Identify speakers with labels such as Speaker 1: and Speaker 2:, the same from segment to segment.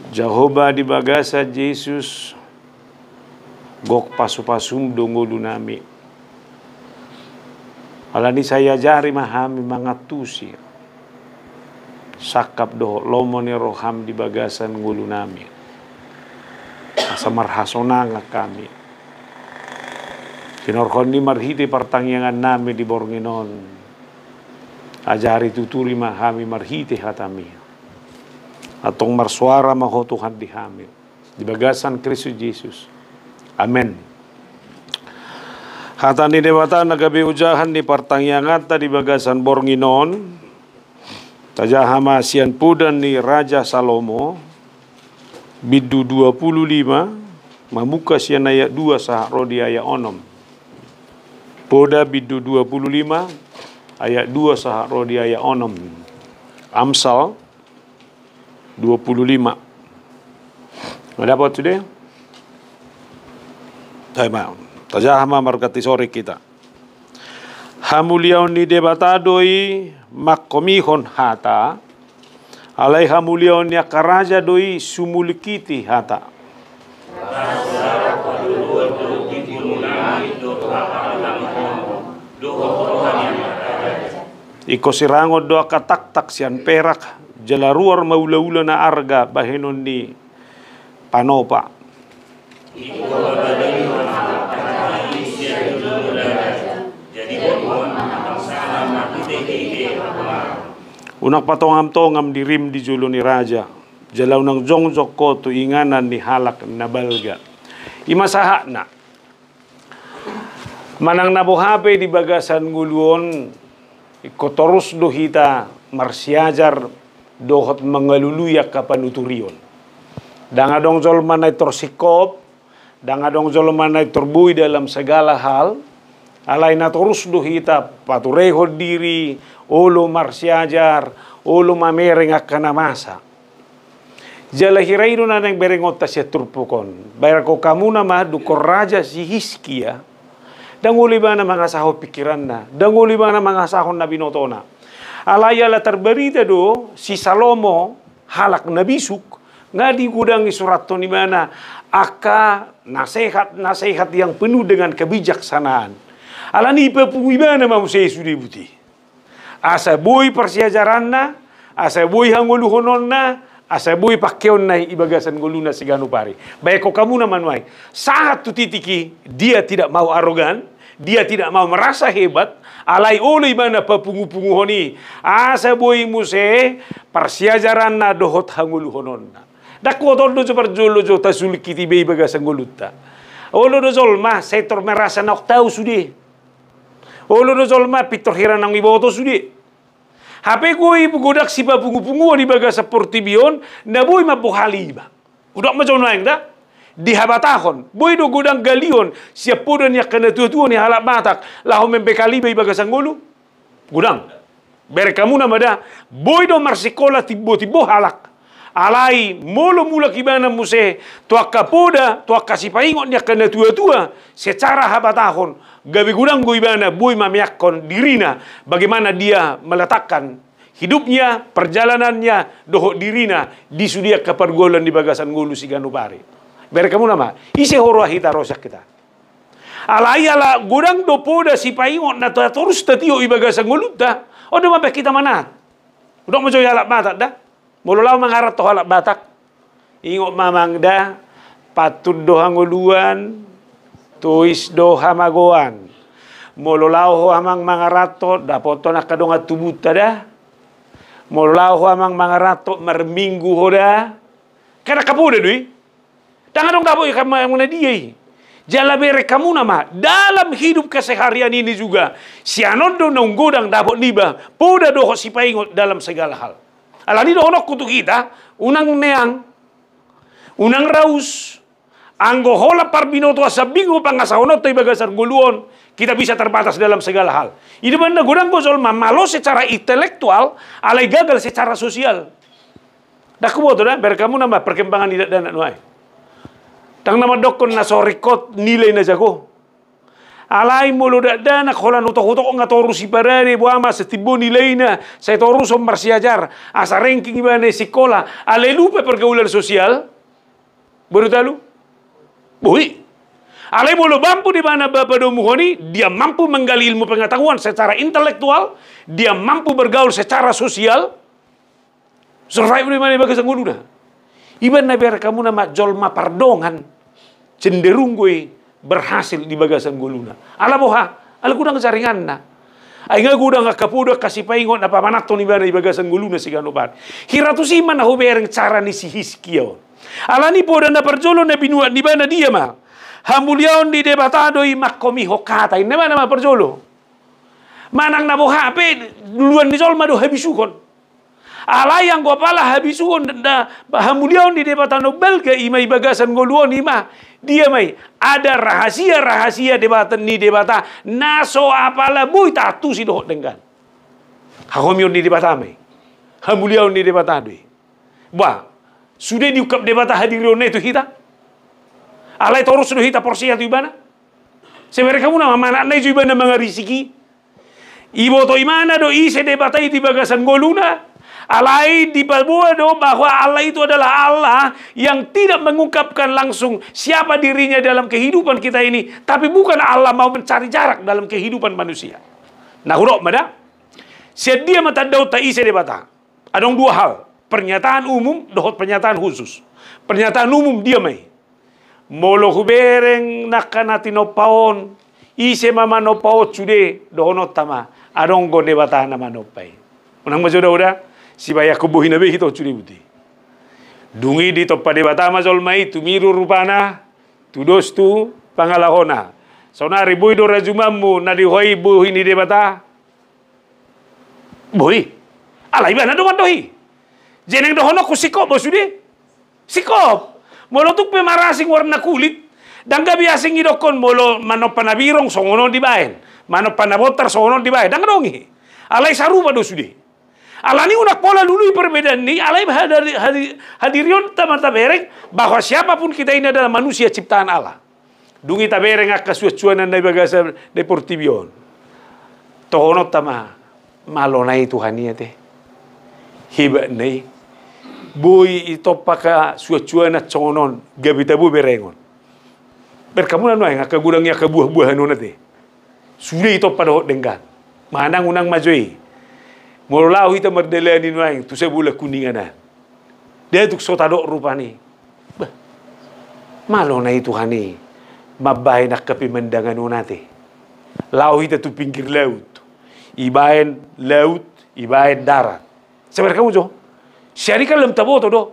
Speaker 1: Jehovah di bagasa Jesus gok pasu-pasum dongo dunami. Alani saya jari mahami mangatusi. Sakap doh lomone roham di bagasan ngulu nami. Asa marhasonanga kami. Sinorkon ni marhiti pertangyangan nami di bornginon. Ajari tuturi mahami marhiti hatami. Atong marsuara maho Tuhan dihami. Di bagasan Kristus Yesus. Amen. Hatan ni dewata nagabi ujahan ni partangyangan di bagasan bornginon. Tajahama sian pudan ni Raja Salomo. Bidu 25. Mamuka sian ayat 2 sahro di ayat 6. Poda bidu 25 ayat 2 sahro di ayat 6. Amsal 25. Mendapat sudah? Tajahama markati sore kita. Hamuliaon ni debatadoi makomihon hata. Alai hamuliaon ni akaraja doi sumulikiti hata. Iko sirango doa katak-tak sian perak jalaruar maula-ula na arga bahenon ni panopa. Unak patongam-tongam dirim di julo ni raja. Jalaw ng jongjok ko tu inganan ni halak na balga. Imasaha na. Manang nabuhape di bagasan nguluon. Ikotorus dohita marsiajar dohot mangaluluyak kapanuturion. Dangadong jolman ay torsikop. Dangadong jolman ay torbui dalam segala hal. Alay na torus dohita patureho diri. Olo marsiajar, olo mamereng akanamasa. Jala hiraino na nang berengot ta siya turpukon. Bayar ko kamu nama dukor raja si Hiskia. Danguli ba na mga saho pikiran na. Danguli ba na mga sahon na binoto na. Alaya la terberita do si Salomo halak na bisuk. Nga di gudang isurat to ni mana aka nasihat yang penuh dengan kebijaksanaan. Alani ipapungi ba na mamusay sudibuti. Asa boy persiajaran na, asa boy hanguluhonon na, asa boy pakkeon na ibagasan guluna si Ganupari. Baik ko kamu naman way. Sangat tutitiki, dia tidak mau arogan, dia tidak mau merasa hebat, alay oloy mana papungu-punguhoni. Asa boy muse persiajaran na dohot hanguluhonon na. Dakwotol do perjolo jo tasulikiti be ibagasan guluta. Olo do zolma setor merasa nak tahu sudi. Olo do zolma pitor hiran ang iboto sudi. Hape ko ibugodak si papungu-pungu di baga sa portibion na boy mabuhali ba. Udak majon lain da. Dihabatahon. Boy do godang galion siya po niya kanatutuan ni halap matak laho membekali ba ibaga sa ngulu. Gudang. Bere kamu na mada. Boy do marsikola tibo-tibo halak. Alai molo mula kibana muse tuak kapoda tuak kasih paingot niya kana tua-tua secara habatahon gabi gudang goibana boy mamiakon dirina bagaimana dia meletakkan hidupnya perjalanannya dohok dirina di sudia kepergolan di bagasan ngulu si Ganupari. Bere kamu nama isi horo hita rosak kita. Alai ala gudang do poda si paingot na terus tatio i bagasan ngulu ta. Odo mabe kita manat. Udah mau alak mata dah. Mululaw mangarat to halak batak. Ingot mamang da patud do hanguluan tuis do hamagoan. Mululaw ho amang mangarat to dapoto na kadong atubuta da. Mululaw ho amang mangarat to marminggu ho da. Kada kapuda dui. Tangan dong dapo ikan mana dia. Jala bere kamu nama dalam hidup keseharian ini juga si anondo nonggodang dapo niba poda do si paingot dalam segala hal. Alani do honok kutu kita, unang neang, unang raus, anggo hola parbinoto asabingo pangasahonot tay bagasar guluon, kita bisa terbatas dalam segala hal. Ini mana godang gozol mamalo secara intelektual, alay gagal secara sosial. Dah kuboto dah, berkamu nama perkembangan dan nuai. Tang nama dokon na sorikot nilai na jago. Alay mo lo dana kolan utok-utok nga torus ibarane buama sa tibo nilay na sa torus om marsiajar asa ranking iba na sikola alelupa pergaulan sosial baru talu buhi alay mo lo mampu di mana Bapak Domuhoni dia mampu menggali ilmu pengetahuan secara intelektual dia mampu bergaul secara sosial survive di mana bagas nguluna iban na biar kamu nama jolma pardongan cenderung gue berhasil di bagasan guluna. Ala boha, ala gudang jaringan na. Ay nga gudang kapuda kasi paingon na pamanato ni bana di bagasan guluna si ganuban. Hiratu si man na hubereng cara ni si Hiskiyaw. Ala ni po na perjolo na binuat ni bana dia ma. Hamulyaon di debatado i makomi hokatay. Nama nama perjolo. Manang na boha pe duluan ni jolma do habisukon. Ala yang gua pala habisuon na hamulyaon di debatano belga imay bagasan guluon ima. Dia mai ada rahasia-rahasia debatan ni debata naso apala bui tatu si dohot denggan. Hakomion ni debata mai. Hamuliaon ni debata doi. Bah, sudah diukap debata hadirion itu kita. Alai torus do hita porsia tu ibana. Sebenarnya kamu nama mana na itu ibana mga risiki. Ibo to imana do ise debata itu bagasan goluna. Alai di do bahwa Allah itu adalah Allah yang tidak mengungkapkan langsung siapa dirinya dalam kehidupan kita ini, tapi bukan Allah mau mencari jarak dalam kehidupan manusia. Nah, huruf mana? Sedia mata daud ta ise debata. Ada dua hal, pernyataan umum dohot pernyataan khusus. Pernyataan umum dia mai. Molo hubereng nakanati no paon, ise mama no paot cude dohonot tama. Adong go debata nama no pai. Unang majoda si baya kubuhin nabe hito curi buti. Dungi di topa debata mazol mai tumiru rupana tudos tu pangalahona. Sonari bui do rajumamu na dihoi buhi ni debata. Bui. Alai bana do mandohi. Jeneng dohono ku sikop bosude. Sikop. Molo tuk pemarasing warna kulit. Dangga biasing idokon molo mano panabirong songono di baen. Mano panabotar songono di baen. Dangga dongi. Alai sarupa do sude. Alani unak pola dulu perbedaan ini, alai hadirion tamata bereng bahwa siapapun kita ini adalah manusia ciptaan Allah. Dungi tabereng akka suacuanan dari bagasa deportibion. Tohono tama malonai Tuhan ya teh. Hiba nei. Boy itu paka suacuana congonon gabita bu berengon. Berkamunan noy ngaka gudangnya ke buah-buahan nate. Sudah itu pada hot denggan. Manang unang majoi. Morolau hita merdela ni nuang tu sebula kuninganan. Dia tu sotadok rupani. Bah, malo na itu hani. Mabay nak kapimendangan nunate. Lau hita tu pinggir laut. Ibaen laut, ibaen darat. Sebenarnya kamu jo, syarikat lem taboto do.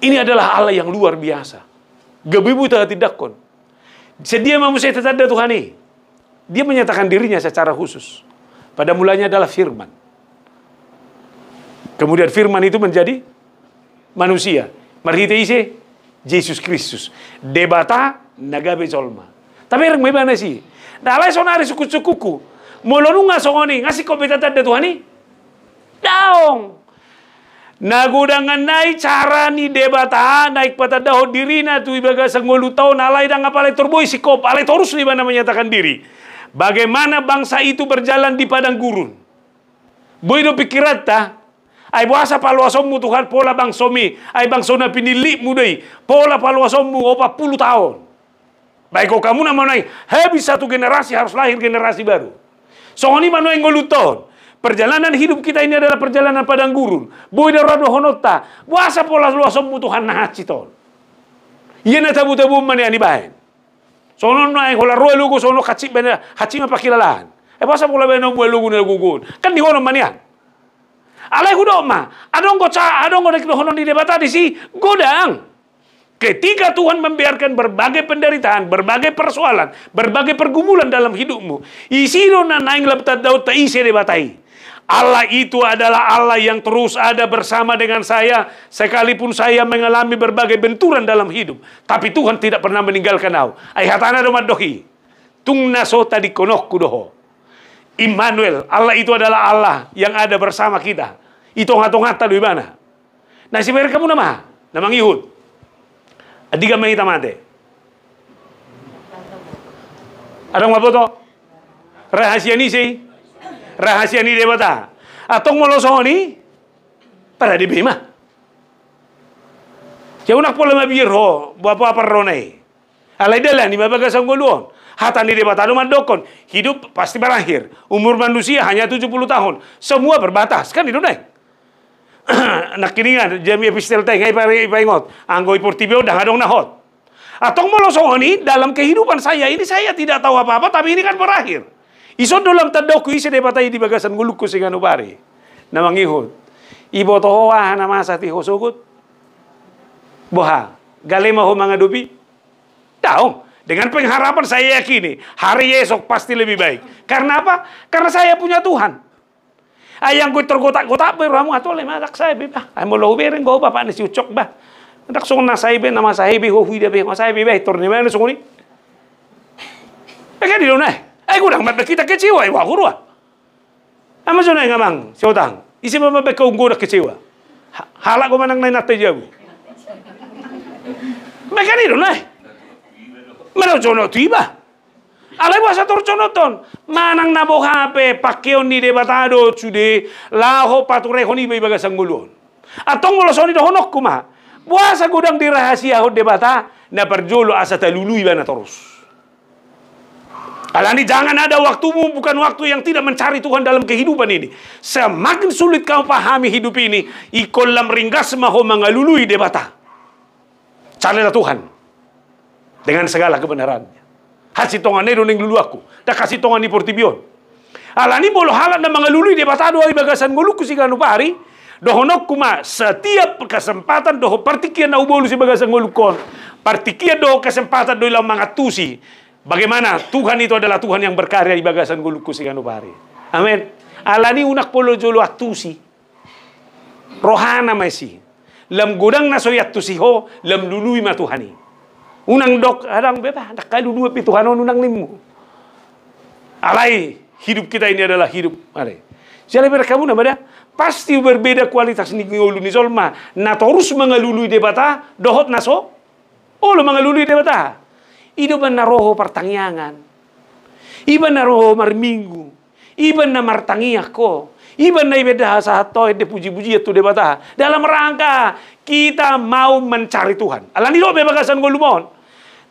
Speaker 1: Ini adalah Allah yang luar biasa. Gabibu tak tidak kon. Sedia manusia tetanda Tuhan ini. Dia menyatakan dirinya secara khusus. Pada mulanya adalah firman. Kemudian firman itu menjadi manusia. Marhite ise Yesus Kristus. Debata nagabe jolma. Tapi orang mana sih? Dalai sonari suku-sukuku. Molonu ngasongoni ngasih kompetentan de Tuhani. Daong. Nagudangan naik cara ni debata naik pada dahod diri na tu ibaga sanggolu tahun alai dang apalai turboy sikop alai torus di mana menyatakan diri. Bagaimana bangsa itu berjalan di padang gurun. Boy do pikirat ta. Ay buasa paluasomu Tuhan pola bangsomi. Ay bangsona pinili mudai. Pola paluasomu 40 tahun. Baik kau kamu nama naik. Habis satu generasi harus lahir generasi baru. Soalnya mana yang ngoluton. Perjalanan hidup kita ini adalah perjalanan padang gurun. Boy do rado honota. Buasa pola luasomu Tuhan nahaciton. Iya na tabu-tabu mani ani bahen. Sono naik hola roe lugu sono kacik bena kacik apa kilalan. Basa pola bena buat lugu na gugun. Kan di hono manian. Alai hudok ma. Adong dek hono di debata di si godang. Ketika Tuhan membiarkan berbagai penderitaan, berbagai persoalan, berbagai pergumulan dalam hidupmu, isiro na naing labta daud ta ise debatai. Allah itu adalah Allah yang terus ada bersama dengan saya sekalipun saya mengalami berbagai benturan dalam hidup. Tapi Tuhan tidak pernah meninggalkan aku. Ai hatana do madohi. Tung naso tadi konokku doho. Immanuel, Allah itu adalah Allah yang ada bersama kita. Itu ngato-ngata di mana? Nah, si kamu nama Ihud. Adiga mahita mate. Adang maboto? Rahasia ni sih. Rahasia ni debata. Atong molosong ni para di bema. Jaunak pola mabir ho, buapa parronai. Alai dalan ni mabaga sanggoluon. Hata ni debata do mandokon. Hidup pasti berakhir. Umur manusia hanya 70 tahun. Semua berbatas kan itu naik. Nakiringan jami epistel teh ngai paingot. Anggoi portibio dah adong nahot. Atong molosong ni dalam kehidupan saya ini saya tidak tahu apa-apa tapi ini kan berakhir. Iso dalam tadok isi debatai di bagasan nguluk ko singano pare. Namangihot. Ibo tohoa na masa ti hosugut. Boha, galema ho mga dubi. Daong, dengan pengharapan saya yakini hari esok pasti lebih baik. Karena apa? Karena saya punya Tuhan. Ayang ko tergotak-gotak pero amo ato le madak saya ba. Ay mo lo bereng go bapak ni si ucok ba. Ndak song na saya nama saya be ho huida be saya be torni mana song ni. Pega di dona. Ay kurang mabek kita kecewa wa kurwa. Ama jona ngamang siotang. Isi mabek ko nggo kecewa. Halak ko manang nai natte jabu. Mega di dona. Mana jono tiba. Alai bahasa torconoton. Manang nabo hape pakeon ni debatado cude laho pature honi be bagasang ngulun. Atong molosoni dohonok kuma. Buasa gudang di rahasia ho debata na perjolo asa talului bana terus. Alani jangan ada waktumu bukan waktu yang tidak mencari Tuhan dalam kehidupan ini. Semakin sulit kau pahami hidup ini, ikolam ringgas maho mengalului debata. Carilah Tuhan dengan segala kebenarannya. Hasi tongan nedo ning lulu aku, dah kasih tongan ni portibion. Alani bolo halat na mengalului debata doa bagasan nguluk kusikanu pari. Dohonok kuma setiap kesempatan doho partikian na ubolu si bagasan ngulukon. Partikian doho kesempatan doho ilang mga tusi. Bagaimana Tuhan itu adalah Tuhan yang berkarya di bagasan guluku sigano pare. Amin. Alani unak polo jolo atusi. Rohana mesi. Lam gudang na soyat tusi ho, lam lului ma Tuhani. Unang dok adang beba, dak kalu dua pi Tuhanon unang limu. Alai hidup kita ini adalah hidup are. Jadi kamu na bada pasti berbeda kualitas ni ngulu ni zolma. Na terus mengalului debata dohot naso. Oh lo mengalului debata. Iban na roho pertangyangan. Iban na roho marminggu. Iban na martangiak ko. Iban na ibedah sahato de puji-puji itu debata. Dalam rangka kita mau mencari Tuhan. Alani do bebagasan golumon.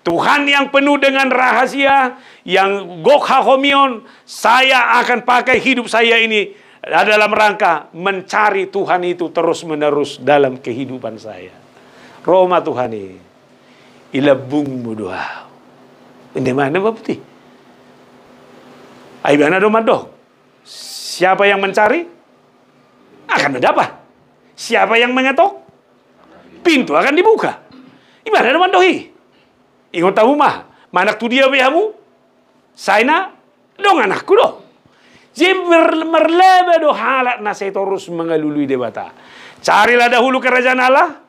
Speaker 1: Tuhan yang penuh dengan rahasia, yang gokha homion, saya akan pakai hidup saya ini dalam rangka mencari Tuhan itu terus-menerus dalam kehidupan saya. Roma Tuhan ini ilabung mudoa. Ini mana bapti? Aibana domado. Siapa yang mencari akan mendapat. Siapa yang mengetok pintu akan dibuka. Ibana domandohi. Ingat tahu mah, manak tu dia behamu. Saina dong anakku do. Jember merlebe do halat na saya terus mengalului debata. Carilah dahulu kerajaan Allah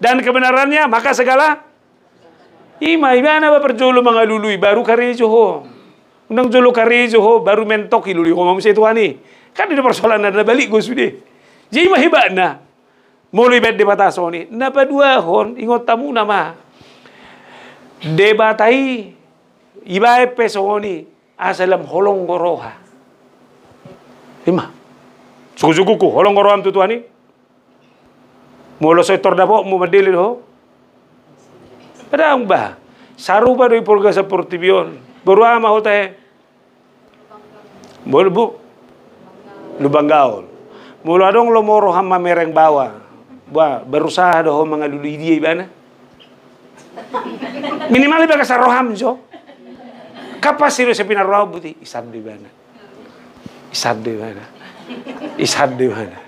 Speaker 1: dan kebenarannya, maka segala ima ibana ba perjolo mangalului baru karejo ho. Undang jolo karejo ho baru mentok iluli ko mamse tuani. Kan di persoalan ada balik go sude. Jadi mah hebatna. Mulai bet debata soni. Napa dua hon ingot tamu nama. Debatai ibae pesoni asalam holong goroha. Ima. Suku-suku ko holong goroham tu tuani. Molo setor dapo mo madelil ho. Padang ba, sarupa do ipolga sa portibion. Baru ama ho tayo. Molo bu, lubanggaon. Molo adong lomoro hama mereng bawa. Ba, berusaha do ho mga luluidi ibana. Minimal iba ka sa roham jo. Kapas sino sa pinaroham buti isad do ibana. Isad do ibana. Isad do ibana.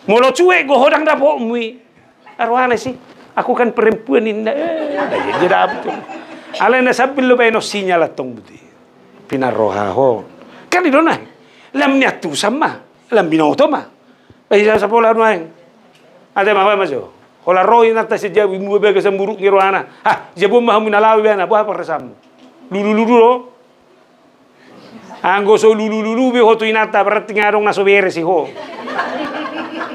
Speaker 1: Molo cuek go hodang dapo mui. Arwana sih. Aku kan perempuan ini, jadi apa tuh? Alena sambil lo bayar sinyal atong budi, pinarohaho. Kan itu nai, lam nyatu sama, lam binoto mah. Bisa sepola nuaing. Ada apa majo? Kalau roh ini atas sejauh ibu bega semburuk ngiroana. Ah, jebum mah munalawi bana, buah perasam. Lulu lo. Anggo so lulu be hotu inata berarti ngarong naso beres sih ho.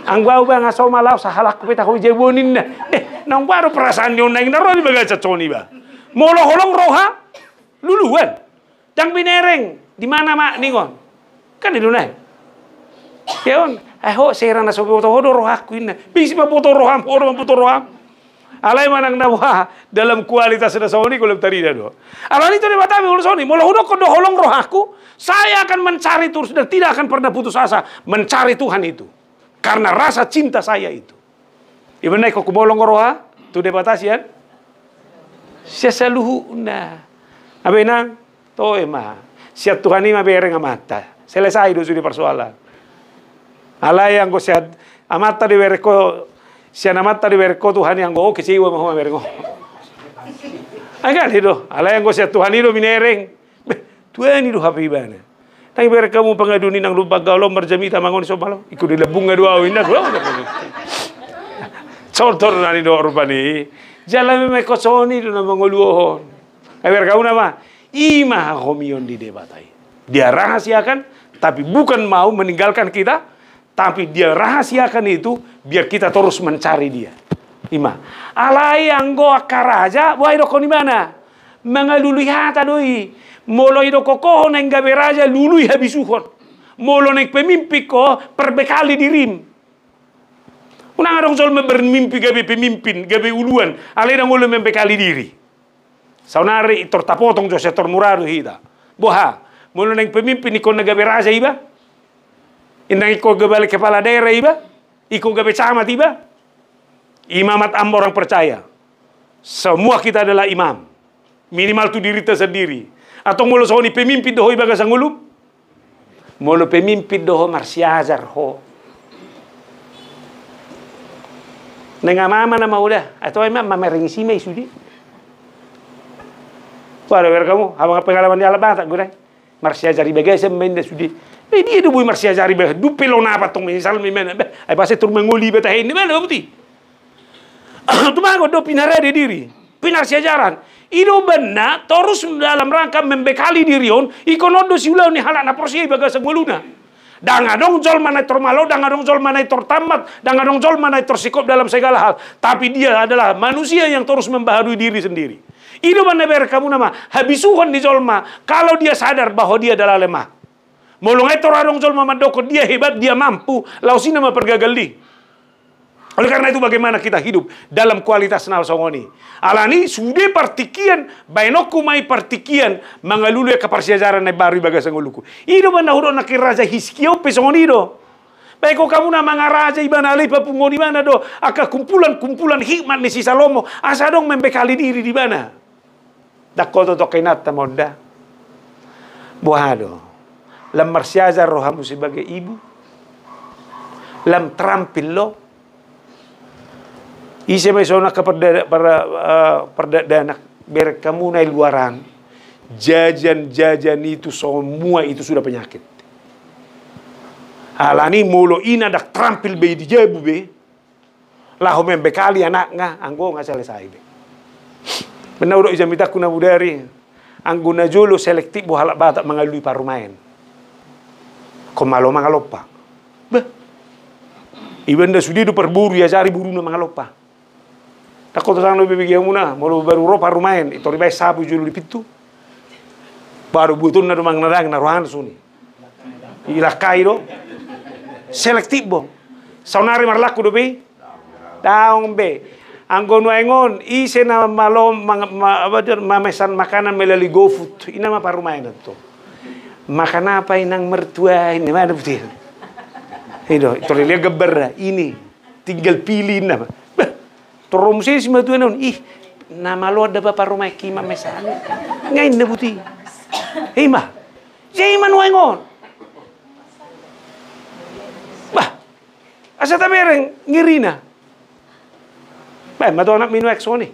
Speaker 1: Anggo ba ngaso malaw sa halak ko peta ko jebonin na. Nang baru perasaan yon nang naro di baga caconi ba. Molo holong roha luluan. Dang binereng. Di mana mak ningon? Kan di dunia. Yon, ayo serang na sobo to roh aku ini. Bisi ma puto roham, orang puto roham. Alai manang nawa dalam kualitas na soni kulam tadi do. Alani itu di Batawi ulu soni, mula hudo kodo holong roh aku, saya akan mencari terus dan tidak akan pernah putus asa mencari Tuhan itu. Karena rasa cinta saya itu. Iban naik kok kumolong roha, tu de batasian. Sesaluhu na. Abenang to ema. Siat Tuhan ini mabereng amata. Selesai do sudi persoalan. Alai yang go sehat amata di bereko sian amata di bereko Tuhan yang go kecewa mau bereko. Agak itu. Alai yang go sehat Tuhan itu minereng. Tuhan itu happy bana. Tapi berekamu pengaduni nang lupa galom berjamita mangon sobalo. Ikut di lebung dua winda. Contoh nani do rupani. Jalan me kosoni do na mangoluhon. Berekamu nama ima homion di debatai. Dia rahasiakan, tapi bukan mau meninggalkan kita, tapi dia rahasiakan itu biar kita terus mencari dia. Ima. Alai anggo akaraja, wah idoko di mana? Mengalului hata doi. Molo idoko koho neng gabe raja lului habisuhon. Molo neng pemimpi ko perbekali dirim. Unang adong sol bermimpi gabe pemimpin, gabe uluan. Alai nang ulu membekali diri. Saunari itor tapotong jo setor muradu hida. Boha, mulu neng pemimpin ikon gabe raja iba. Indang ikon gabe kepala daerah iba. Ikon gabe camat iba. Imamat am orang percaya. Semua kita adalah imam. Minimal tu diri tersendiri. Atau mulu soni pemimpin doho iba kasangulum. Mulu pemimpin doho marsiazar ho. Nengamama nama udah. Atau emang mamerengisi me sudi. Wah, ada kamu, abang pengalaman di alam batak gue, Marsia jari bagai semenda sudi. Dia tu bui Marsia jari bagai, du pelona apa tong misal memang, ay pasal tur menguli betah ini mana bukti. Tu mah do pinara di diri, pinar siajaran. Itu benar, terus dalam rangka membekali diri on, ikonodo siulau ni halak na porsi bagai semuluna. Dangadong jol mana termalo, dangadong jol mana tertamat, dangadong jol mana tersikop dalam segala hal. Tapi dia adalah manusia yang terus membaharui diri sendiri. Itu mana kamu nama habisuhon di jolma kalau dia sadar bahwa dia adalah lemah. Molongai toradong jolma madoko dia hebat, dia mampu, lausi nama pergagal di. Oleh karena itu bagaimana kita hidup dalam kualitas nal songoni. Alani sudah partikian, bainoku mai partikian mangalulu ke persiajaran na baru bagas nguluku. Itu mana huro nak raja hiskio pe songoni do. Baik kamu nama ngaraja ibana ali papungo di mana do, aka kumpulan hikmat ni si Salomo, asa dong membekali diri di mana. Dakoto to kainata moda. Buahado. Lam marsiaza rohamu sebagai ibu. Lam terampil lo. Isi may sona ka perdana ber kamu na luaran. Jajan itu semua itu sudah penyakit. Alani molo ina dak terampil be di jabu be. Lahu membekali anak nga anggo nga selesai be. Menurut jamita kuna budari, angguna jolo selektif buhalak batak mengalui parumain. Komalo mangalopa. Bah. Ibanda sudi do perburu ya cari buru na mangalopa. Takut sang lebih bagi muna, mau baru ro parumain, itu ribai sapu jolo di pintu. Baru butun na dumang narang naruhan suni. Ilakai do. Selektif bong. Saunari marlaku do be. Daong be. Anggono engon ise na malo mamesan makanan melalui GoFood. Ina mah parumain itu. Makan apa inang mertua ini mana betul. Itu lihat geber ini tinggal pilih nama. Torom sih semua tuh non. Nama lo ada bapak rumah kima mesan. Ngain na putih. Mah. Jadi mana engon. Bah. Asa tabereng ngirina. Baik, matu anak minu ekso ni.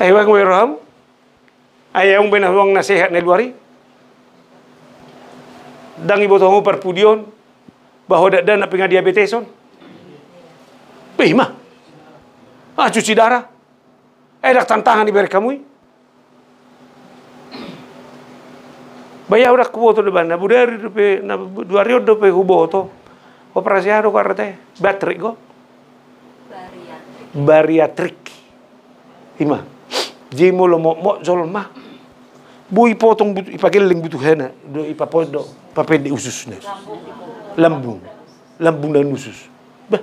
Speaker 1: Ayah ngwe ram. Ayah ang benawang nasihat ni luari. Dang ibu tongu perpudion bahwa dak nak pengen diabeteson. Mah. Cuci darah. Dak tantangan diberi kamu. Bayar udah kubo to depan. Na budari dope na 2 riod dope hubo to. Operasi ado karate. Battery go. Bariatrik. Ima. Jimo lo mo jolma. Boy potong butuh ipageling butuhana do ipapodo papede ususna. Lambung dan usus. Bah.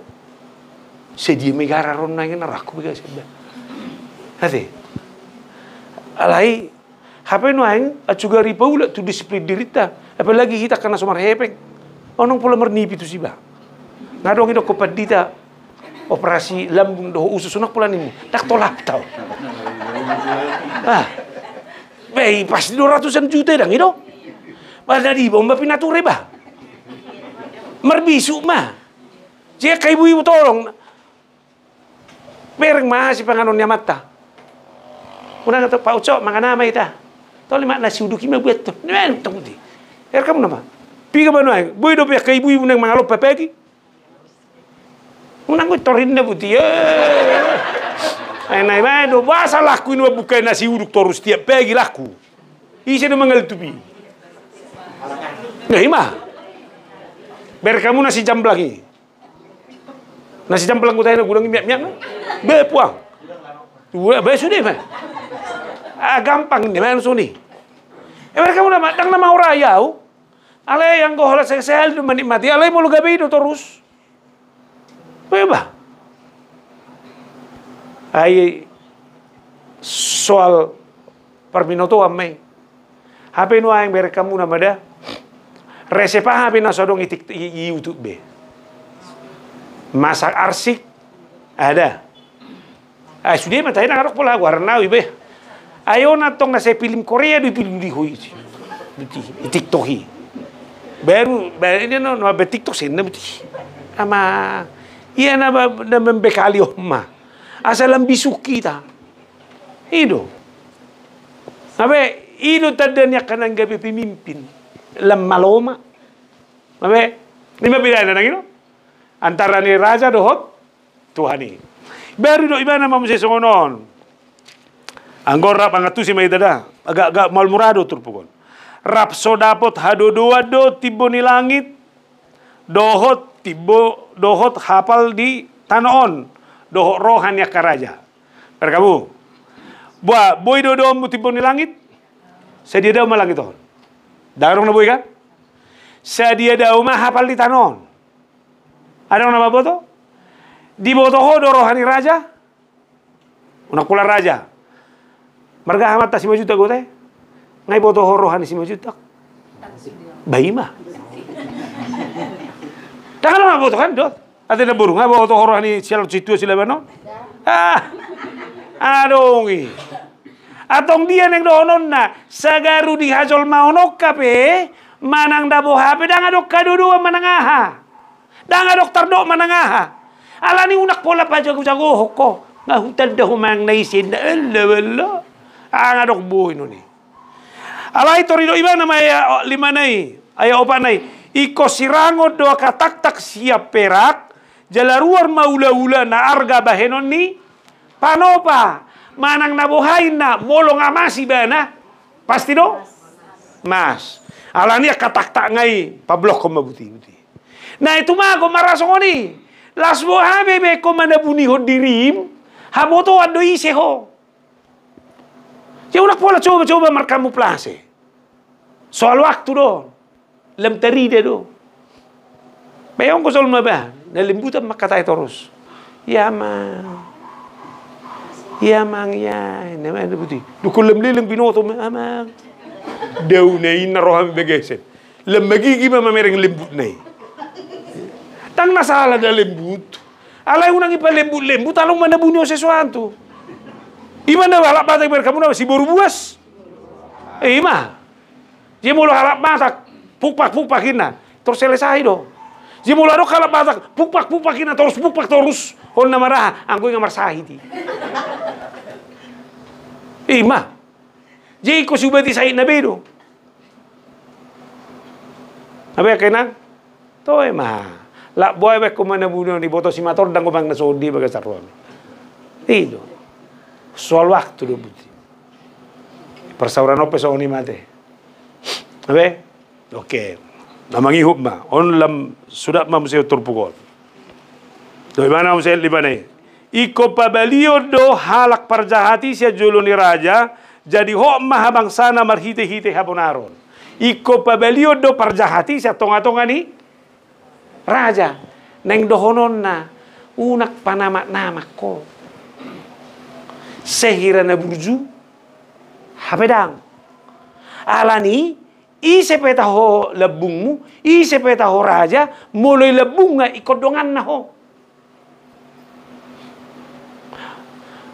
Speaker 1: Sedia megara ron nangin naraku biga seba. Hati. Alai HP no aing acugari paula tu disiplin dirita. Apalagi kita kena somar hepeng. Onong pula mernipi tu siba. Ngadong itu kopadita operasi lambung doh usus unak pula nimu. Tak tolak tau. Baik pasti 200-an juta dang itu. Pada di bomba pinature bah. Merbisu mah. Jika ibu-ibu tolong. Pereng mah si panganonnya mata. Una kata Pak Ucok makan nama ita. Tolong mak nasi uduk ima buat tu. Nih tunggu di. Kamu nama. Piga banu ay. Boy do pihak ibu-ibu nang mangalop pepegi. Unang ko torin na buti. Ay nay ba do basa laku ini bukan nasi uduk torus tiap pagi laku. Isi do mangal tupi. Nah ima. Ber kamu nasi jamblang ini. Nasi jamblang ko tayo na gulang miyak-miyak. Be puang. Be sudah mah. Gampang ini mah suni. Ber kamu nama dang nama orayau. Ale yang gohola sehel menikmati. Ale mau gabe itu terus. Beba. Ai soal perminoto amai. HP no aing ber kamu nama dah. Resepa HP na sodong YouTube be. Masak arsik ada. Sudah mah tayo nangarok pula warna be. Ayo natong na sa film Korea do film di hui. Di TikTok hi. Baru ini no be TikTok sih na betul. Ama iya na membekali omma. Asalam bisuk kita. Ido. Abe ido tadanya kanang gabi pemimpin. Lam maloma. Abe lima beda na ngino. Antara ni raja dohot Tuhani. Baru do ibana mamusi songonon. Anggora pangatu si maidada. Agak malmurado turpukon. Rapso dapot hadodo tibo ni langit. Dohot hafal di tanoon. Dohot rohannya karaja. Perkamu. Boy dodo mu tibo ni langit. Sedia daw malangit on. Darong na boy kan? Sedia daw hafal di tanoon. Ada nama boto? Di boto ho do rohani raja. Unak pula raja. Marga amat si majuta gote. Ngai boto ho rohani si majuta. Baima. Tangan nama boto kan dot. Ada na burung ngai boto ho rohani sial situ sila bano. Adongi. Atong dia neng donon na sagaru di hajol maonok kape manang dabo hape dangadok kadudu manangaha. Danga dokter dok manangaha. Alani unak pola pa jago-jago hoko. Ngahutan dah humang naisin. Allah. Anga dok boy no ni. Alai torido iba nama ya lima nai. Aya opa nai. Iko sirango doa katak-tak siap perak. Jalaruar maula-ula na arga bahenon ni. Panopa. Manang nabuhain na. Molong amasi ba na. Pasti do? Mas. Alani katak-tak ngai. Pablok ko mabuti-buti. Nah itu mah ko marasong ni. Lasbo habebe ko manabuni ho dirim. Hamoto ado ise ho. Ya unak pola coba-coba markamu plase. Soal waktu do. Lem teride do. Bayang ko soal maba. Nalimbutan makatay terus. Ya mang. Ya mang ya. Nama ada buti. Dukul lem binoto amang. Daw na inaroham begesen. Lem magigi mamereng lembut na tang masalah da lembut. Alay unang ipalembut-lembut talong manabunyo sesuatu. Ima na halap batak berkamu na si baru buas. Ima. Dia mula halap batak pukpak-pukpakin na. Terus selesai do. Dia mula do halap batak pukpak-pukpakin na terus pukpak terus. Hon na marah angko nga marsahi di. Ima. Jadi ko subati sa inabedo. Abe kena? To ima. La boy be ko manabuno di boto si mator dang ko bang nasodi baga sarwan. Itu. Soal waktu do buti. Persauran ope so ni mate. Abe? Oke. Namangi hubma. On lam sudah mamseo turpukol. Do mana mamseo libane. Iko pabalio do halak parjahati sia juluni raja jadi ho mahabangsa na marhite-hite habonaron. Iko pabelio do parjahati sa tonga-tonga ni raja. Neng dohonon na unak panama-nama ko. Sehira na burju habedang. Alani isepeta ho labungmu, isepeta ho raja, mulai labung nga ikodongan na ho.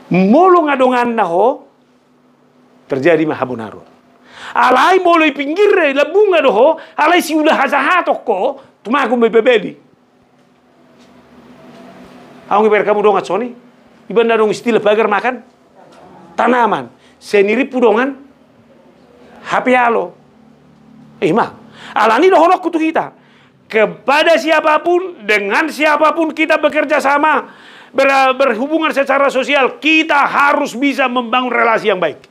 Speaker 1: Molo nga dongan na ho, terjadi mahabonaron. Alay mulai pinggir labung nga doho, alay si ulah hazahatok ko, tumago may bebeli. Ang iber kamu dongat soni, iba na dong istilah bagar makan tanaman, seniri pudongan, hapialo. Mah, alani dohonok kutu kita. Kepada siapapun, dengan siapapun kita bekerja sama, berhubungan secara sosial, kita harus bisa membangun relasi yang baik.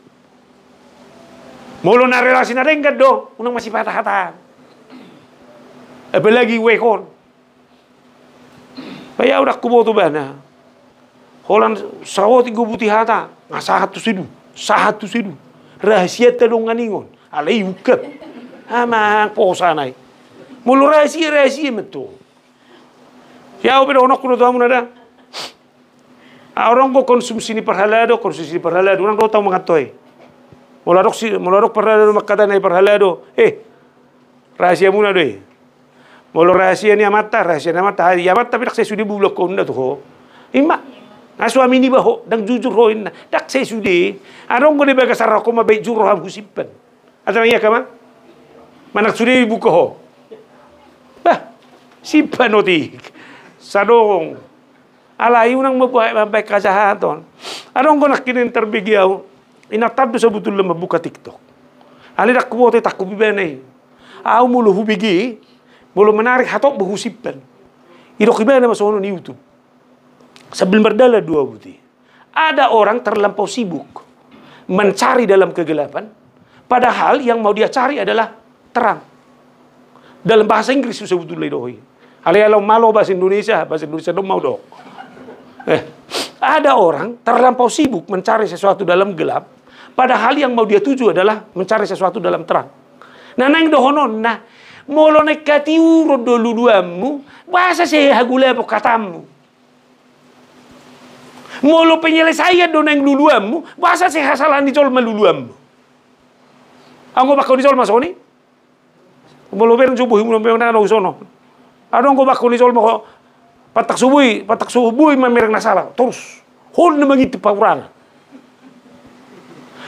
Speaker 1: Mulu na relasi na renggat do, unang masih patah-patah. Apalagi wekon. Kaya udah kuboto ba na? Holan sawot igo buti hata, ngasahat tu sidu, sahat tu sidu. Rahasia tadong nganingon, alay ukat. Amang posanay. Mulu rahasia meto. Ya udah onok kuno tamu nada. Orang go konsumsi ni perhalado, orang do tahu mengatoy. Mularok perhalado makata na perhalado. Rahasia muna doy. Molo rahasia ni amata, hari amata tapi dak saya sudah bulok ko na to ho. Ima. Nga suami ni ba ho, dang jujur ho na. Dak saya sudah. Anong ko ni baga sarako ko mabay juro ham husipan. Ata iya kama? Manak sudah ibu ko. Bah, simpan otik. Sadong. Alay unang mabay kasahaton. Anong ko nakinin terbigyaw. Inatado sa butul lang mabuka TikTok. Ali dak ko tak ko bibenay. Aw mulo hubigi. Mulo menarik hatok behusipan. Iro kibana masono ni YouTube. Sebelum berdala dua buti. Ada orang terlampau sibuk mencari dalam kegelapan. Padahal yang mau dia cari adalah terang. Dalam bahasa Inggris susah betul doi. Hal-hal malo bahasa Indonesia dong mau dong. Ada orang terlampau sibuk mencari sesuatu dalam gelap. Padahal yang mau dia tuju adalah mencari sesuatu dalam terang. Nah nang dohonon nah molo nekati uro do luluammu, bahasa saya hagula po katamu. Molo penyelesaian do nang luluammu, bahasa saya hasalan di jol maluluammu. Anggo bakau di jol masoni? Molo beren subuh mo na no sono. Ano anggo bakau di jol mo patak subuh mamerang nasala. Terus hol na mangiti paurangan.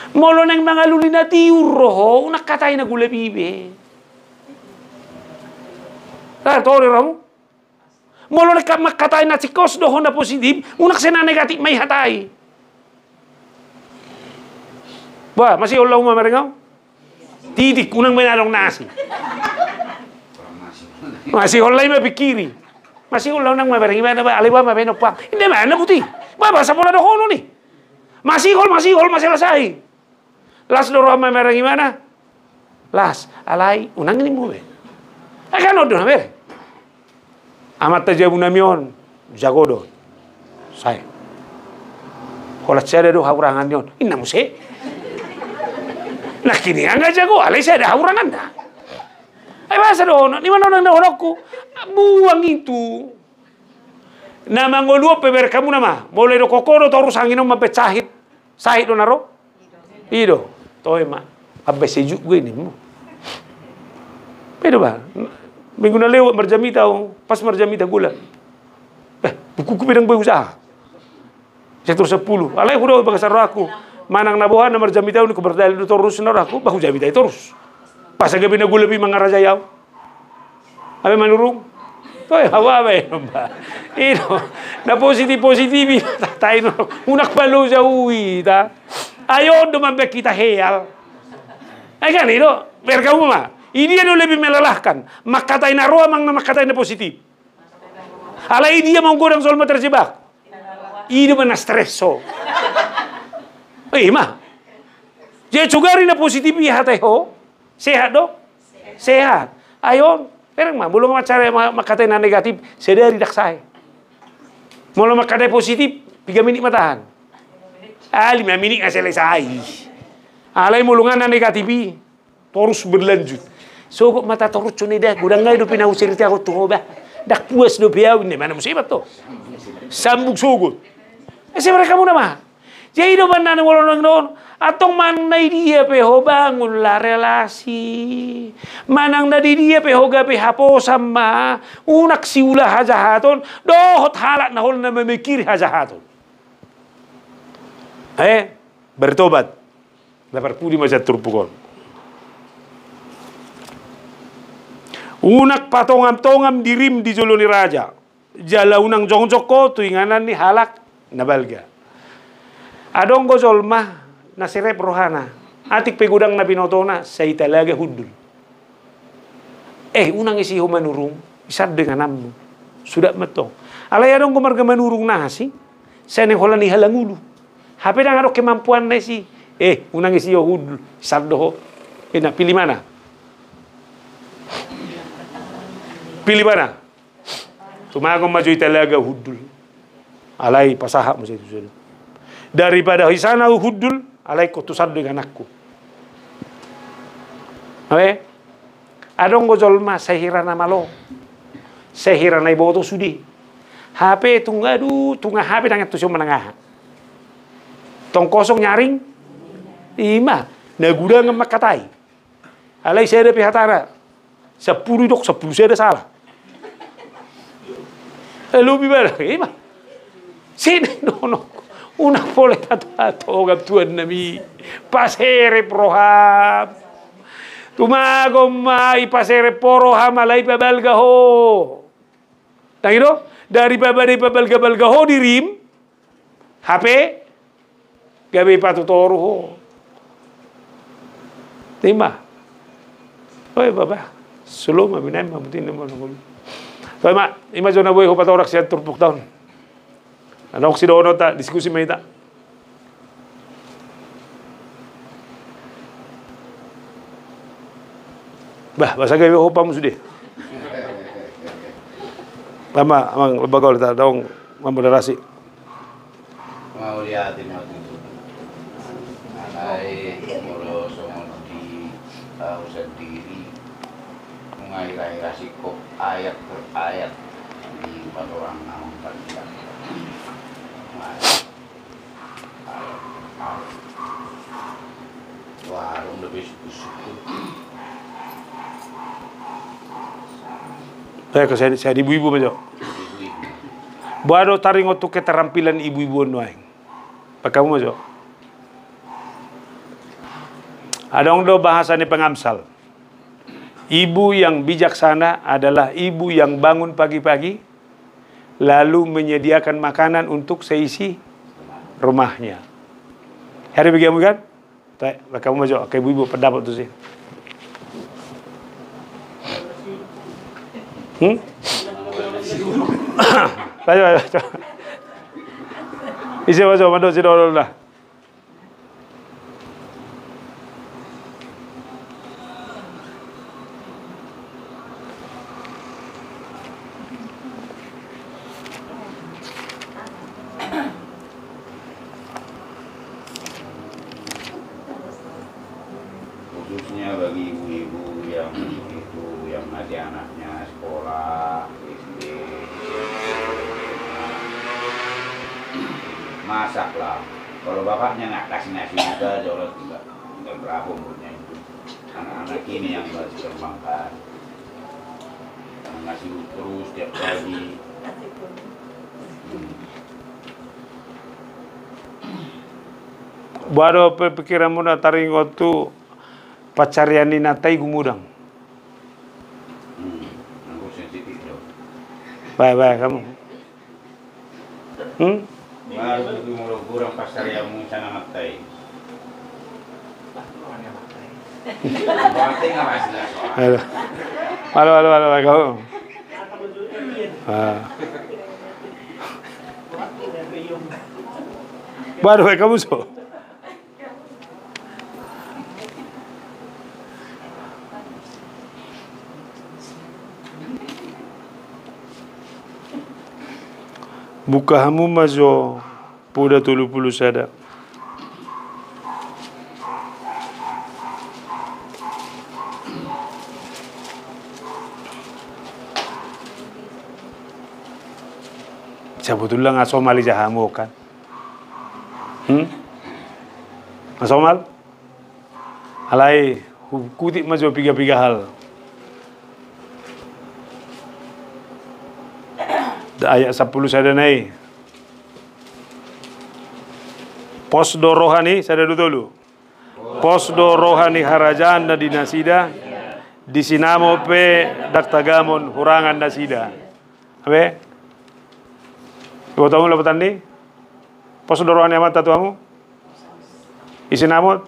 Speaker 1: Molo nang mga lulinati uro ho, nakatay na gula bibe. Tore ramu. Molo makatay na sikos dohon na positif, unak sena negatif may hatay. Ba, masih ulang mamerengaw? Titik, unang may nalong nasi. Masih ulay mapikiri. Masih ulang nang mamerengaw na ba? Aliwa mabenok pa. Hindi man, nabuti. Ba, basa po na dohono ni. Masih lasay. Las doro mamerengaw na. Las, alay, unang ini mo be. Akan odon haber. Amat tajabu namion jago do. Saya. Kalau saya do haurangan yon, inna muse. Nah kini anga jago, alai saya ada haurangan dah. Ay masa do, ni mana nang honokku? Buang itu. Nama ngoluo peber kamu nama. Boleh do kokoro torus angin mapecahit. Sahit do naro. Ido. Toy ma. Abbe sejuk gue ni mu. Pero ba? Minggu na lewat marjamita pas marjamita gula. Buku bidang boy usaha. Sektor 10. Alay ko daw bagasar aku. Manang nabuhan na marjamita ni ko berdali do terus na aku bahu jamita terus. Pas gabi na gula bi mga rajayaw. Abe manurung. Toy hawa ba ba. Ino na positive tatay no. Unak palo sa uwi ta. Ayo dumambe kita heyal. Ay ganito. Berka mo ma. Ini dia lebih melelahkan. Makatain roa mang makatain positif. Alai dia mau godang solma terjebak. Ini mana streso. Mah. Jadi cugari na positif ya hatay ho. Sehat do? Sehat. Ayon, perang mah belum macare makatain negatif, sedari dak sai. Mula makatain positif, 3 menit matahan. 5 menit selesai. Alay mulungan na negatibi. Terus berlanjut. So kok mata terus cuni dah. Gudang ngay do pinausir ti ako tungo ba. Dak puas do piyaw. Ini mana musibat to. Sambug sugut. Kasi mereka muna mah. Jadi do man na walong noon. Atong manay dia pe ho bangun la relasi. Manang na di dia pe ho gabi hapo sama. Unak siula hajahaton. Dohot halak na hol na memikir hajahaton. Bertobat. Lapar pudi macam turpukon. Unak patongam-tongam dirim di joloni raja. Jala unang jongjok ko tuinganan ni halak nabalga. Adong gozol mah nasirep rohana. Atik pegudang na binotona sa italaga hudul. Unang isi humanurung isad dengan nammu. Sudah metong. Alay adong kumarga manurung nasi. Sa neng holan ni halangulu. Hape nang arok kemampuan na si. Unang isi hudul isad doho. Na pilih mana? Pilih mana? Tumagong maju italaga hudul. Alay pasahak mo sa ito. Daripada hisana hudul, alay ko tusad dengan anakku. Adong gozol ma sehira na malo. Sehira na iboto sudi. HP tunga HP nang tusyo manangah. Tong kosong nyaring. Ima, naguda ng makatay. Alay saya ada pihatana. 10 dok, 10 saya ada salah. Lubi ba? Ima. Sini no. Una boleh tato gab tuan nami. Pasere proham. Tumagom mai pasere poroham alay pabalgaho. Tangino? Dari pabalgaho dirim. HP. Gabi patutoruho. Timah. Oi baba. Sulong mabinay mabutin naman ako. Toy ma, imagine na boy ko patorak siya turpuk taon. Ano ko si doon ta diskusi may ta. Basa kayo ko pa mo sudi. Tama, amang bagol ta daong mamoderasi.
Speaker 2: Mau lihatin waktu itu. Alay muro di tahu sendiri mengakhiri sikop ayat per ayat di empat orang namun tidak. Warung lebih busuk.
Speaker 1: Saya di ibu-ibu majo. Buado taring untuk keterampilan ibu-ibu noaing. Pakamu majo. Adong do bahasa ni pengamsal. Ibu yang bijaksana adalah ibu yang bangun pagi-pagi lalu menyediakan makanan untuk seisi rumahnya. Hari begitu kan? Tak, kamu majo. Kayak ibu-ibu pendapat tu sih. Baca. Isi baca, mana si dorong lah.
Speaker 2: Khususnya bagi ibu-ibu yang itu yang masih anaknya sekolah SD, masaklah. Kalau bapaknya nggak kasih nasi juga, jauh tidak berapa umurnya itu. Anak-anak ini yang harus dikembangkan, ngasih terus tiap pagi.
Speaker 1: Baru pikiran mo na taringot tu pacarian ni natay gumudang.
Speaker 2: Aku sensitif dong.
Speaker 1: Baik kamu.
Speaker 2: Baru itu mulai kurang pasar yang mungkin natay. Batik nggak masalah soal.
Speaker 1: Halo kamu. Baru kamu so. Buka hamu mazo puda tulu pulu sada. Sebetulnya ngasomal jahamu kan. Ngasomal? Alai kuti majo piga-piga hal. Ayat 10 sada nai. Posdo rohani sada dulu. Posdo rohani harajan na dinasida di sinamo pe daktagamon hurangan nasida. Abe? Ibu tahu lapatan ni? Posdo rohani amat tatuamu? Isinamo?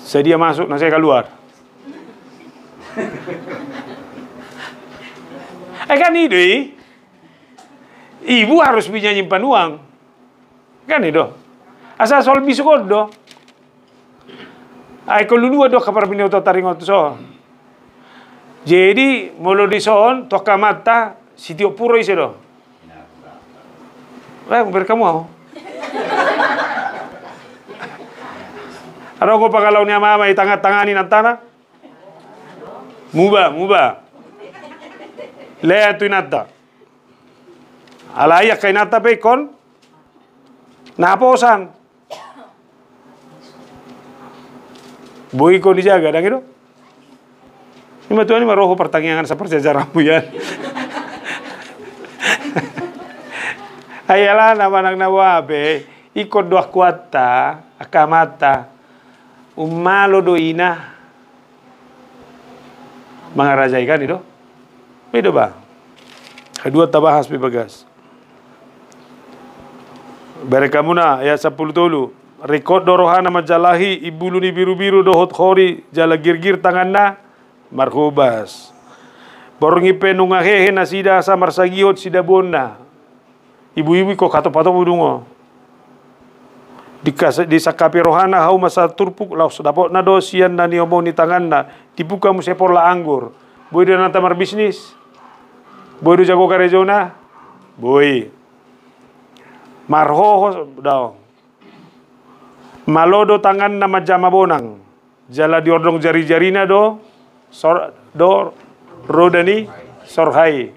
Speaker 1: Sedia masuk, nasi keluar. Kan itu, ibu harus bisa nyimpan uang. Kan itu. Asal soal bisukod do. Ay ko lulua do kapar minuto taringot so. Jadi mulu di son toka mata sitio puro ise do. Berkamu ako. Ano ko pagalaw niya mama itangat-tanganin ang tanah? Muba. Lea tu inata. Alaya kay nata pe kon naposan. Boy ko dijaga dang itu. Ini tuan ini maroho pertanyaan seperti sejarahmu ya. Ayalah nama nang nawabe ikut dua kuata akamata umalo doina mengarajaikan itu. Beda ba? Kedua tabahas bebagas. Berekamuna ayat 10 dulu. Rekod dorohana majalahi ibuluni biru-biru dohot khori jala girgir tanganna marhubas. Borongi penungahehe nasida sa marsagiot sidabonna. Ibu-ibu kok kato-pato budungo. Di sakapi rohana hau masa turpuk laus dapot na dosian na niomoni tanganna dibuka musepor la anggur. Boy do nanta mar bisnis. Boy do jago karejona. Boy. Marhoho daw. Malodo tangan nama jama bonang. Jala diordong jari-jarina do rodani sorhai.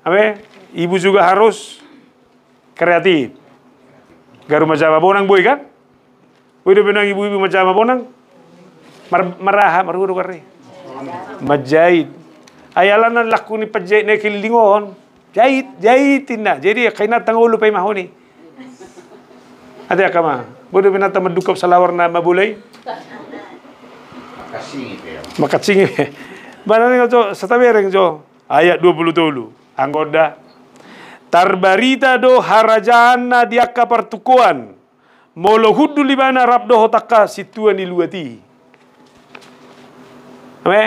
Speaker 1: Abe, ibu juga harus kreatif. Garu majama bonang boy kan? Boy do benang ibu-ibu majama bonang. Maraha marhuru kare. Majahit. Ayalan na laku ni pajahit na kililingon. Jahitin na. Jadi kainat tang ulo pay mahoni. Ada kama. Bodo binata madukap sa lawar na mabulay. Makasing. Banane jo sa tabereng jo. Ayat 20 dulu. Anggoda. Tarbarita do harajana diaka pertukuan. Molo hudu libana rabdo hotaka situan iluati. Ame?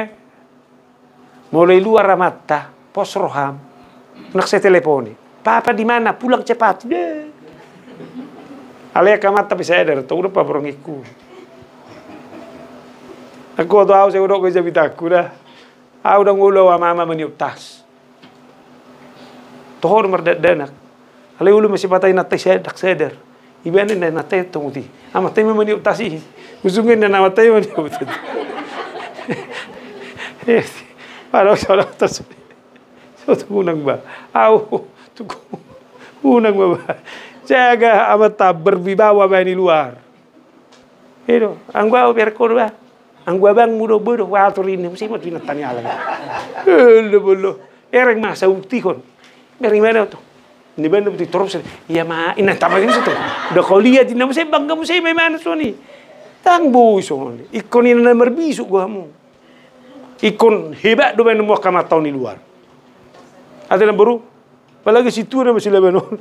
Speaker 1: Mulai luar mata, pos roham. Nak saya teleponi. Papa di mana? Pulang cepat. Alaya kamat tapi saya dari tahu apa berongiku. Aku tahu saya udah kerja bitaku dah. Aku udah ngulau sama mama meniup tas. Tohor merdanak. Alaya ulu masih patai natai saya dak seder. Ibanin dan natai tungguti. Amatai meniup tas sih. Usungin dan amatai meniup tas. Parang salah tas. So tunang ba? Au, tunang ba? Jaga amat berwibawa ba ni luar. Itu, ang gua perkor ba? Ang gua bang mudo-mudo waturin mesti mo tinatani alam. Bolo. Ereng masa utihon. Bering mana to? Ni ba nabti terus? Ya ma, ina tamarin sa to. Da kuliah din mo say bangga mo say may manas ni. Tang buso ni. Ikon ni na marbiso gua mo. Ikon hebat do ba mo kamatao ni luar. Ada na baru? Palagi situ na masih Lebanon.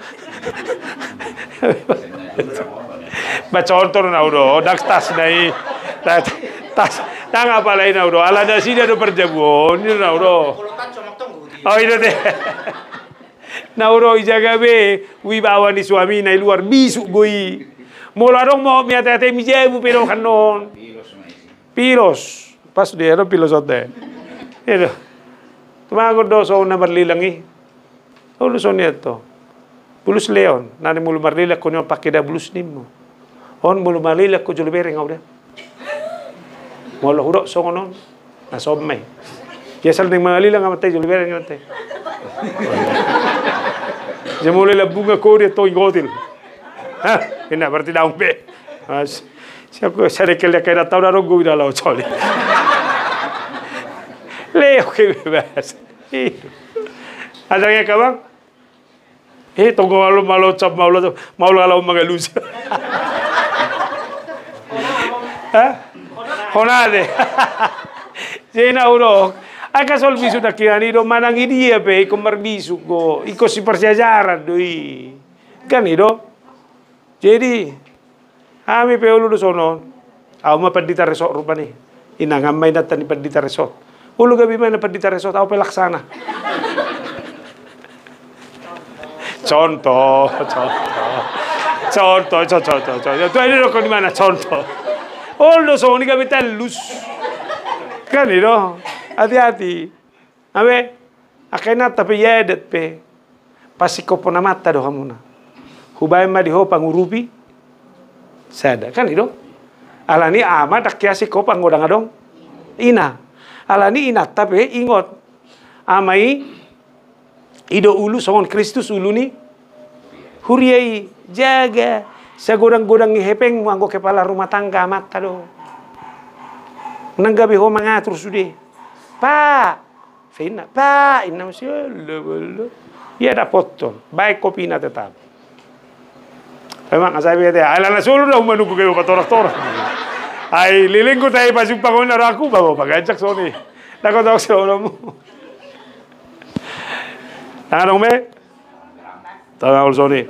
Speaker 1: Bacontor na udo, dak tas nai. Tas tang apa lain na udo. Ala da sida do perjabuan ni na udo. Oh itu deh. Na udo ijaga be wibawa ni suami na luar bisu goi. Mola dong mau miata te mijebu pero kanon. Pilos. Pas dia ada pilosote. Itu. Tumagod do so na berlilangi. Ulu so neto. Bulus leon, nani mulu marlila ko nyo pakida bulus nimo. On mulu marlila ko julibere ngawda. Molo huro so ngonon. Nasob may. Yesal ning marlila ngamatay julibere ngawda. Jamulai la bunga ko dia to ingotil. Hah, ina berarti daun be. Siapa saya kira kira tahu dah rogo dah lau coli. Leo ke bebas. Ada yang kabang? Tunggu malu cap malu kalau mga lusa. Hah? Honade. Jena urok. Aka sol bisu na kirani do manang idia pe iko marbisu ko iko si persiajaran doi. Kan itu. Jadi kami pe ulu do sono. Au ma pendita resort rupani. Inang amay na tani pendita resort. Ulu gabi mana pendita resort au pe laksana. Contoh. Itu ini lo di mana contoh. Ulu sono ni gabi telus. Kan itu. Hati-hati. Abe, akena tapi yedet pe. Pasti kau pernah mata doh kamu na. Hubay ma diho pangurupi. Sada kan itu. Alani ama tak kiasi kau pangodang adong. Ina. Alani ina tapi ingot. Amai ido ulu songon Kristus ulu ni. Huriai jaga. Sagodang-godang hepeng manggo kepala rumah tangga mata do. Nanggabi ho mangatur sudah. Pak, Fina, Pak, ina masih lo. Ia dah potong, baik kopi na tetap. Memang asabi dia, ala na solo dah menunggu kayo patorak-torak. Ay liling ko tayo pasupang ko na raku, bawa pagajak soni. Dako tahu solo mo. Tangan me, tangan soni.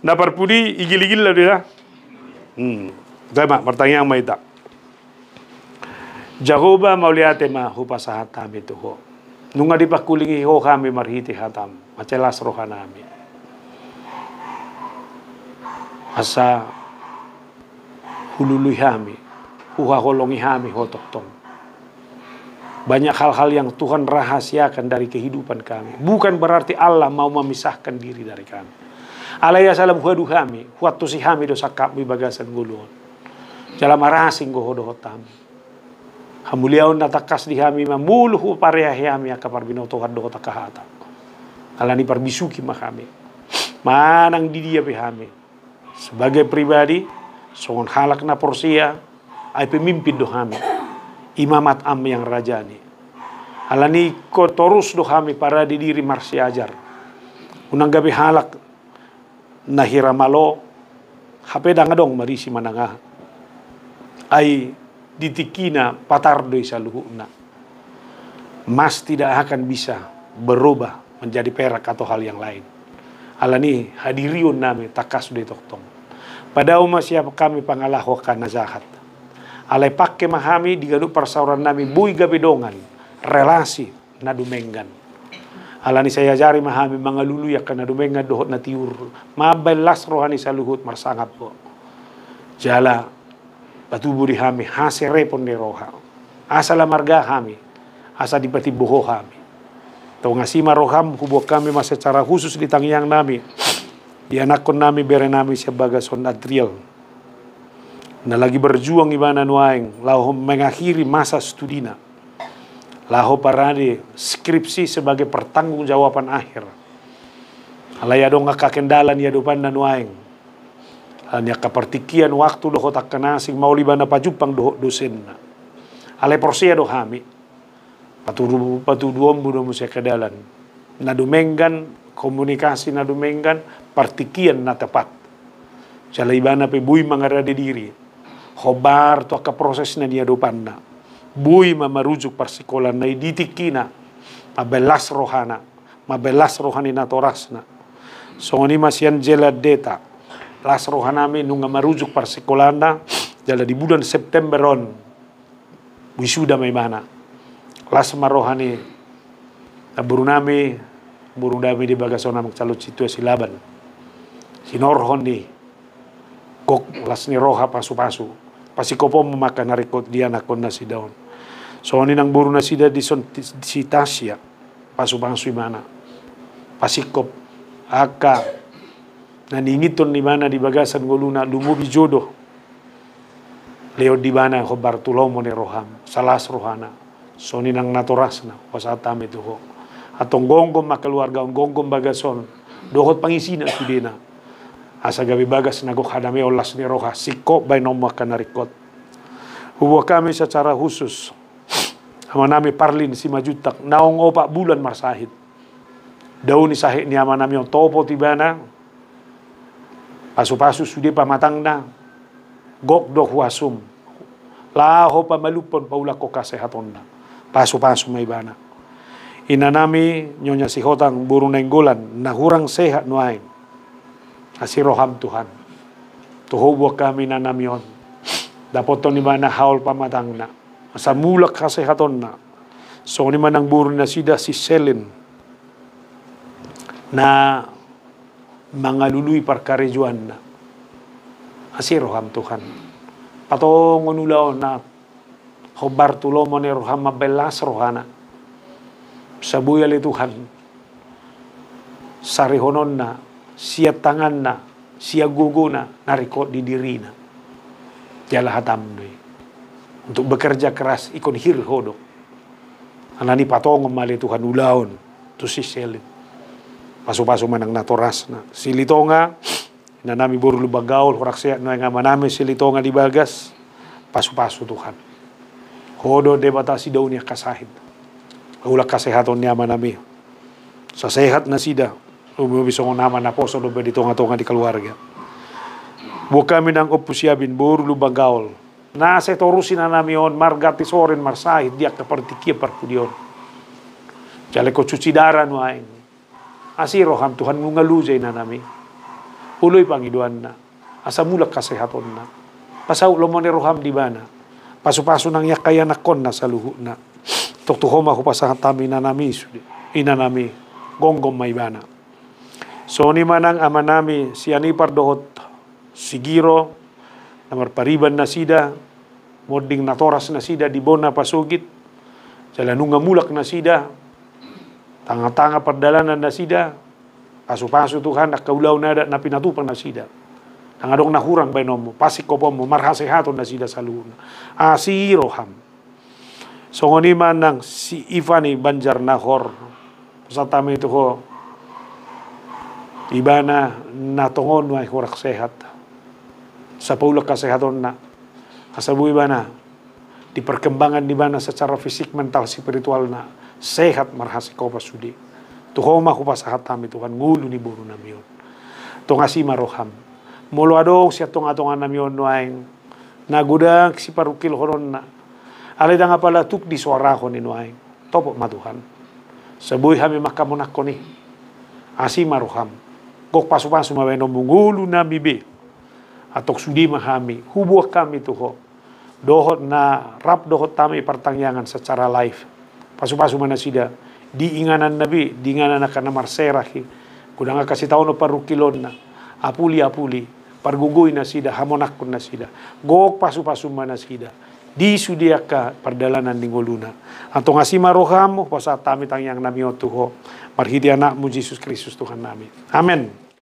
Speaker 1: Napar pudi igil-igil lah dia. Tema pertanyaan mai tak. Jahoba mauliate ma hupasa hatam itu ho. Nunga dipakulingi ho kami marhiti hatam. Macelas rohanami. Asa hulului hami. Uha holongi hami hotoktong. Banyak hal-hal yang Tuhan rahasiakan dari kehidupan kami. Bukan berarti Allah mau memisahkan diri dari kami. Alaya salam huadu kami. Huatu si kami dosa kami bagasan gulun. Jalam arasing gohodo hotam. Hamuliaon natakas di hami mamuluh pareha hami akapar binoto haddo takahata. Alani parbisuki makami. Manang di dia hami. Sebagai pribadi, songon halak na porsia, ay pemimpin do hami. Imamat am yang rajani. Alani ko torus do hami para di diri marsiajar. Unang gabi halak nahiramalo, hapeda nga dong marisi manangah. Ay ditikina patardoi saluhuna. Mas tidak akan bisa berubah menjadi perak atau hal yang lain. Alani hadiriun nami takas de toktong. Pada umat siapa kami pangalahwakan nazahat. Alai pakai mahami digadu persauran nami bui gabedongan relasi nadumenggan. Alani saya jari mahami mangalulu ya kana dumengan dohot na tiur. Mabelas rohani saluhut marsangap po. Jala patuburi hami hase repon de roha. Asa lamarga hami. Asa dipati boho hami. Tau ngasima roham hubuk kami mas secara khusus di tangyang nami. Di anakon nami bere nami sebagai son Adriel. Na lagi berjuang ibana nuaing. Laho mengakhiri masa studina. Laho parade skripsi sebagai pertanggungjawaban akhir. Alaya dong kakendalan ya depan na nuaing. Hanya kepertikian waktu doho tak kenasing mau libana pajupang doho dosen. Alai porsia doh hami. Patu duom budo musia kedalan. Nadumenggan komunikasi nadumenggan partikian na tepat. Jala ibana pe bui mangarade diri. Hobar to ka proses na dia dopanna. Bui mamarujuk persikolan na ditikina. Mabelas rohana. Mabelas rohani na torasna. So ni masian jela deta. Las rohanami nunga marujuk persekolana jala di bulan Septemberon wisuda may mana las marohani burung dami di bagasona magcalot situasi laban sinorhon ni kok las ni roha pasu-pasu pasikopo memakan narikot dia nakon na si daon so ni nang burung na sida di si Tasya pasu-pasu mana pasikop aka naningiton di mana di bagasan goluna lumubi jodoh leo di mana khobar tulomo ni roham salas rohana so ni nang naturasna wasatam itu ho atong gonggom makeluarga gonggom bagason dohot pangisina sudena. Asa gabi bagas nagok hadami olas ni roha siko bay nomwa kanarikot. Huwa kami secara khusus ama nami parlin si majutak naong 4 bulan marsahid. Daun ni sahih ni ama nami topo tibana. Pasu-pasu sudah pamatang na. Gok dok wasum. Laho pa malupon paula ko kasehaton na. Pasu-pasu may bana. Ina nami nyonya si hotang burung nenggolan na hurang sehat nuain. Asiroham Tuhan. Tuhubo kami na namion. Dapat ni mana haul pamatang na. Sa mulak kasehaton na. So ni manang burung na sida si Selin. Na mga luluy parkarejuan na. Asiroham Tuhan. Patong unulaon na hobar tulomo ni roham mabelas rohana. Sa buyali Tuhan. Sarihonon na. Siya tangan na. Siya gugo na. Narikot di diri na. Tiala hatam na. Untuk bekerja keras ikon hirhodok. Anani patong mali Tuhan ulaon. Tu si Selin. Paso-paso manang natoras na. Silitonga, na nami buru lubagaul, horak sehat na nga manami silitonga di bagas, paso-paso Tuhan. Hodo debatasi daw niya kasahid. Ulak kasehaton niya manami. Sa sehat na sida, umibisong naman na po sa lubad ditonga-tonga di keluarga. Buka kami ng opusyabin, buru lubagaul. Nasa torusin na nami on, margati sorin marsahid, diak kapartikia parpudion. Jale ko cuci darah nuain. Asiroham Tuhan ngaluzay na nami. Uloy pangiduan na. Asa mulak kasehaton na. Pasaw lo mo ni roham di bana. Paso-paso nang yakaya nakon na sa luho na. Tuktuhom ako pasahan tami na nami. Ina nami. Gonggom may bana. So ni manang ama nami si Anipar dohot sigiro. Namar pariban na sida. Moding natoras na sida di bona pasugit. Jalanunga mulak na sida. Tanga-tanga perdalanan na sida. Paso-paso Tuhan, nakaulaw na na pinatupang na sida. Nangadong nahurang baynom mo. Pasik ko po mo, marhasehaton na sida sa luhuna. Asiroham. So ngoniman ng si Ivani Banjar Nahor. Sa tami ito ko. Iba na natungon may hurak sehat. Sa paulak kasehaton na. Kasabu iba na. Di perkembangan di mana secara fisik, mental, spiritual na. Sehat marhasi ko pasudi. Tuhoma ko pa sa hatami Tuhan. Ngulo ni buru namiyon. Tunga si maroham. Mulu adong siya tunga-tunga namiyon nuaing. Nagudang si parukil horon na. Alida nga pala tuk di suara ko ni nuaing. Topo matuhan. Sabuhay kami makamunak ko ni. Asi maroham. Kok pasu-pasu maweno mungulo na bibi. Atok sudi mahami. Hubuak kami tuho. Dohot na rap dohot tami pertangyangan secara live. Pasu-pasu mana sida di inganan nabi di inganan na marserahi kuda nga kasi taon no parukilon na apuli pargugoy na sida hamonakon na sida gok pasu-pasu mana sida di sudia ka perdalanan ningoluna anto nga si maroham mo sa tami tangyang nami otuho marhiti anak mo Jesus Kristus Tuhan namin amen.